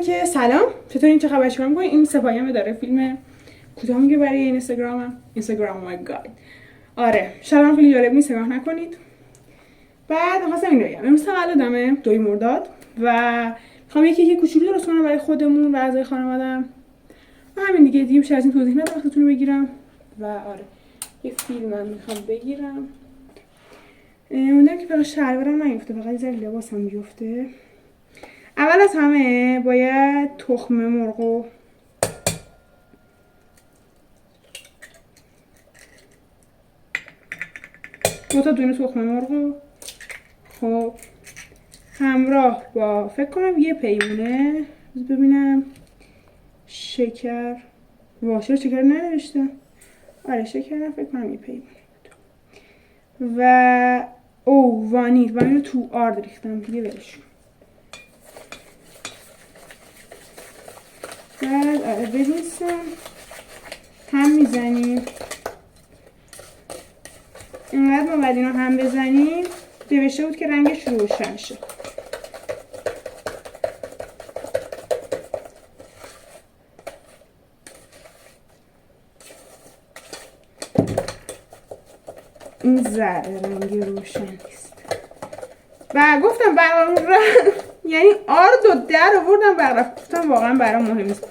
که سلام، چطورین؟ چه خبر؟ چیکار می‌کنین؟ این سپاهیمه داره فیلم کوتاه میگه برای اینستاگرام مای گاد. آره، شبم خیلی جالب نیست، نگاه نکنید. بعد خواستم این رو بگم، امروز تولدمه 2 مرداد و میخوام یکی کوچولو درست کنم برای خودمون و اعضای خانواده‌ام. و همین دیگه بیشتر از این توضیح ندارم، وقتتون رو بگیرم. و آره، یه فیلمم میخوام بگیرم. موندم که فقط شلوارم نیفته، فقط یه لباسم بیفته. اول از همه باید تخم مرغ دو تا دونه تخم مرغ خب همراه با فکر کنم یه پیمونه ببینم شکر واشه شکر ننوشته. آره شکر نه، فکر کنم یه پیمونه بود. و وانیل رو تو آرد ریختم دیگه، ولش. بعد آره بریسم هم میزنیم، اینقدر ما بعد اینا هم بزنیم نوشته بود که رنگش روشن شه. این زرد رنگ روشن نیست و گفتم برام یعنی آرد و در آوردم برام، گفتم واقعا برام مهم نیست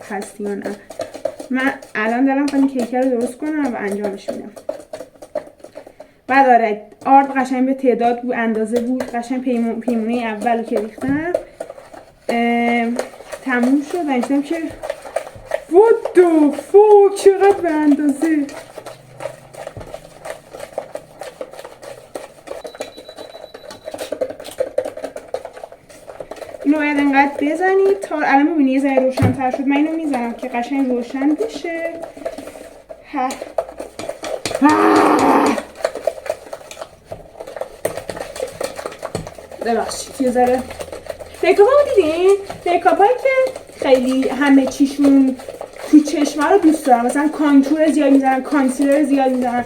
هستی یا نه. من الان دارم خواهیم کیکه رو درست کنم و انجامش میدم. بعد آره آرد قشنگ به تعداد بود، اندازه بود، قشنگ پیمونه اول که ریختم تموم شد و اینجام که what the fuck چقدر به اندازه. اینو باید انقدر بزنید تا الان میبینی یه ذره روشن تر شد. من اینو میزنم که قشنگ روشن بشه. ببخشید یه ذره میکاپ هم دیدین؟ میکاپ هایی که خیلی همه چیشون تو چشمه رو دوست دارم، مثلا کانتور زیاد میزنن، کانسیلر زیاد میزنن،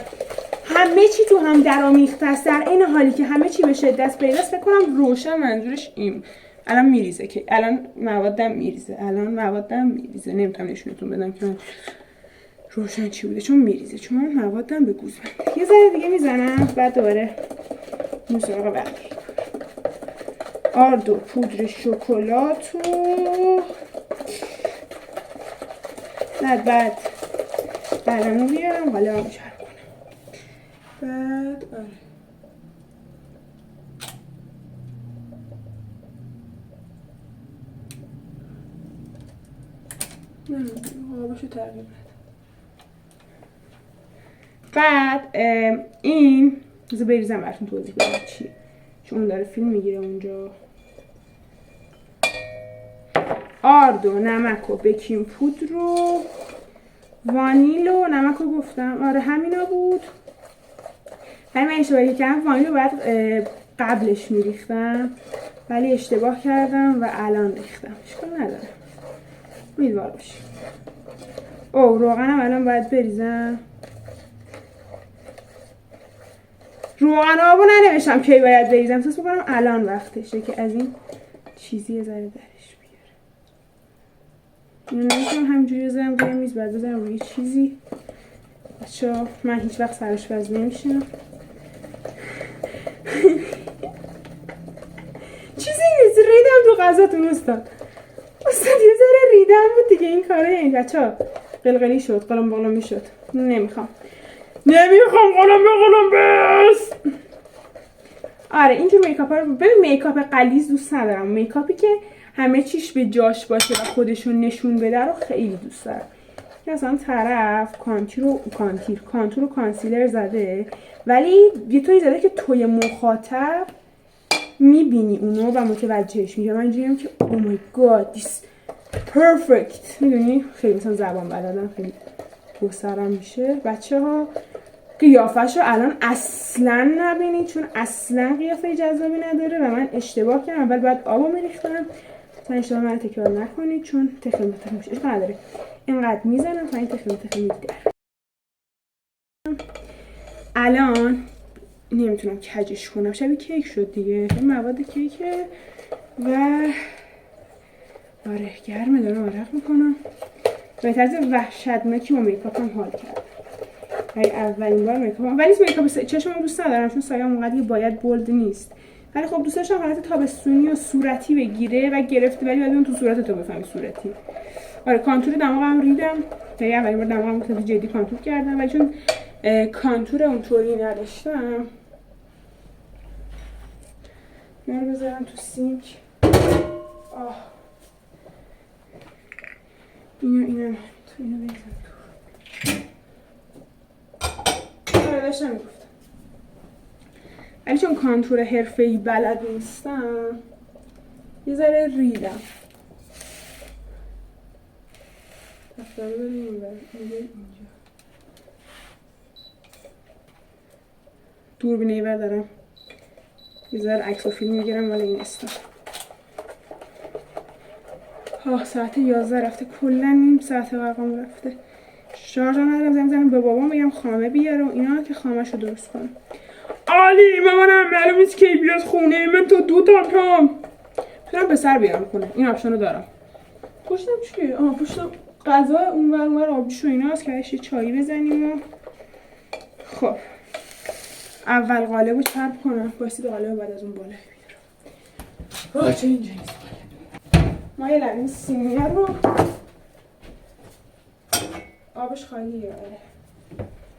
همه چی تو هم درآمیخته است در این حالی که همه چی به شدت پیداست. فکر کنم روشن منظورش این. الان میریزه که الان موادم میریزه نمیتونم نشونتون بدم که من روشن چی بوده چون میریزه، چون موادم به گوز بنده. یه ذره دیگه میزنم بعد دوباره موسیقی بقیه آرد و پودر شکلات و بعد قلمو بیارم حالا هم چرک کنم. بعد آره آبشو تغییر بده. بعد این بذار بریزم براتون توضیح بدم چیه، چون داره فیلم میگیره اونجا. آرد و نمک و بیکینگ پودر و وانیل و نمک رو گفتم، آره همینا بود. من اشتباهی کردم، وانیل رو باید قبلش میریختم ولی اشتباه کردم و الان ریختم، اشکال نداره امیدوار باشی. روغنم الان باید بریزم. روغن آبو ننوشتم کی باید بریزم، احساس میکنم الان وقتشه که از این چیزی یه ذره درش بیاره. اینو نمیتونم همینجوری بذارم روی میز، باید بذارم روی چیزی. بچه‌ها من هیچ وقت سرآشپز نمیشم. چیزی نیست، ریدم تو غذاتون استاد یه ذره ریدم بود دیگه. این کاره این بچه‌ها قلقلی شد، قلم بغلم شد. نمیخوام قلم بس. آره اینجور میکاپ رو ببین، میکاپ غلیظ دوست ندارم، میکاپی که همه چیش به جاش باشه و خودشون نشون بده رو خیلی دوست دارم. که اصلا طرف کانتور و کانسیلر زده ولی یه طوری زده که توی مخاطب میبینی اونو و متوجهش میشه. من اینجوریم که oh my god this perfect، میدونی خیلی مثلا زبان بلدم، خیلی گسترم میشه. بچه ها قیافش رو الان اصلا نبینید چون اصلا قیافه جذابی نداره و من اشتباه کردم. اول باید آبو میریختم، مثلا اشتباه من تکرار نکنید چون تخم میشه، اشتباه نداره. اینقدر میزنم تا این تخم میدر. الان نمیتونم کجش کنم، شبیه کیک شد دیگه، این مواد کیکه و آره گرمه، دارم عرق میکنم. به طرز وحشتناکی با میکاپم حال کردم. اولین بار میکاپم، ولی میکاپ چشمم دوست ندارم چون سایه‌ام اونقدر باید بولد نیست. ولی خب دوست داشتم حالت تابستونی و صورتی بگیره و گرفته، ولی بعد اون تو صورتتو بفهمی صورتی. آره کانتور دماغم ریدم. یعنی اولین بار دماغم خیلی جدی کانتور کردم، ولی چون کانتور اونطوری نداشتم اینا رو بذارم تو سینک. اینم تو اینو بریزم تو. آره داشتم میگفتم. ولی چون کانتور حرفه‌ای بلد نیستم یه ذره ریدم. تفتاری بریم اینجا. دوربین ایور دارم. یه ذره عکس و فیلم میگیرم ولی این استم. ساعت 11 رفته، کلا نیم ساعت برقم رفته. شارژم ندارم، زنگ به بابام بگم خامه بیاره و اینا که خامه‌شو درست کنم. علی مامانم معلوم نیست کی بیاد خونه من تا 2 تا پام. میتونم به سر بیارم خونه، این آپشنو دارم. پشتم چیه؟ پشتم غذا اونور آبجوش و ایناست که یه چایی بزنیم و خب اول قالبو چرب کنم. واسه قالب بعد از اون بالا بیارم. چه اینجا نیست. ما یه لبین سینیه رو آبش خالیه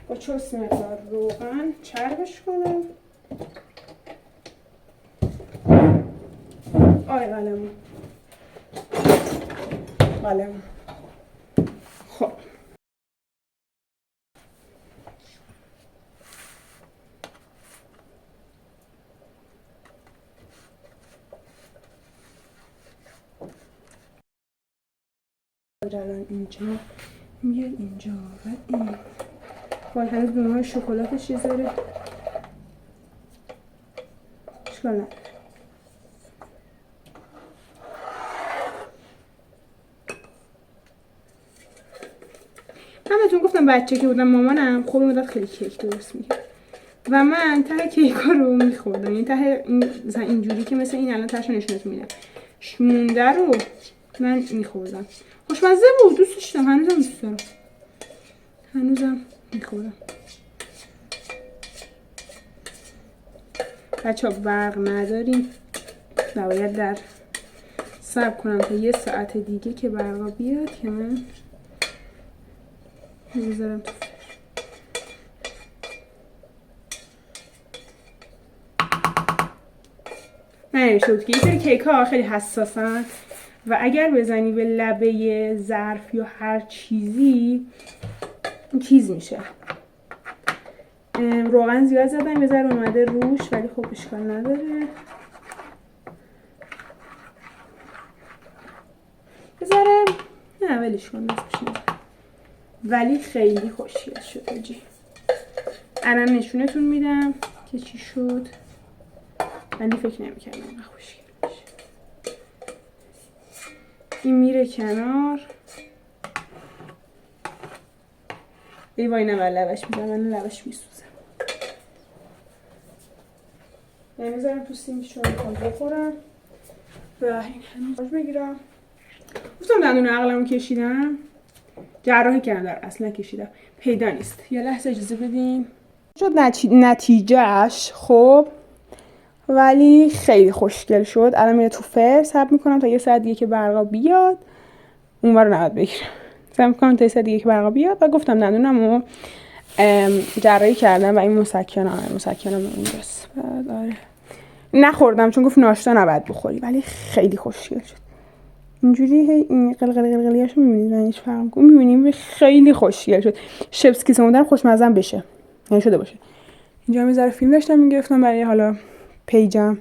با چوس مقدار روغن چربش کنم. قلمو خب الان اینجا میاد اینجا و این باید هنوز دونه شکلاتش یه ذره اشکال نداره. من بهتون گفتم بچه که بودم مامانم خب مدت خیلی کیک درست میکرد و من ته کیکا رو میخوردم. این ته مثلا اینجوری که مثل این الان تهشو نشونتون میدم مونده رو من میخوردم. خوشمزه بود، دوست داشتم، هنوزم دوست دارم، هنوزم میخورم. بچه ها برق نداریم و باید در صبر کنم تا 1 ساعت دیگه که برقا بیاد که من بذارم تو ننوشته بود که این سری کیک ها خیلی حساسن و اگر بزنی به لبه ظرف یا هر چیزی این چیز میشه. روغن زیاد زدم، یه ذره اومده روش ولی خب اشکال نداره. یه ذره نه ولش کن ولی خیلی خوشگل شد آجی. الان نشونتون میدم که چی شد. ولی فکر نمی‌کردم اینقدر خوشگل بشه. این میره کنار. ای وای نه من لبش میزنم، من لبش میسوزم. نمیذارم تو سینک چون میخوام بخورم و این هنوز بگیرم. گفتم دندون عقلمو کشیدم، جراحی کردم در اصل نکشیدم، پیدا نیست. یه لحظه اجازه بدین. شد نتیجهش خب ولی خیلی خوشگل شد. الان میره تو فر صبر میکنم تا 1 ساعت دیگه که برقا بیاد اونور رو نباید بگیرم. صبر میکنم تا 1 ساعت دیگه که برقا بیاد و گفتم دندونمو جراحی کردم و این مسکنم اونجاست. بعد آره نخوردم چون گفت ناشتا نباید بخوری ولی خیلی خوشگل شد. اینجوری این قلقلیاشو میبینید من هیچ فرق نمیکنه. میبینیم خیلی خوشگل شد. شپس کیسه موندن خوشمزه بشه یعنی شده باشه. اینجا میذاره فیلم داشتم میگرفتم برای حالا پیجم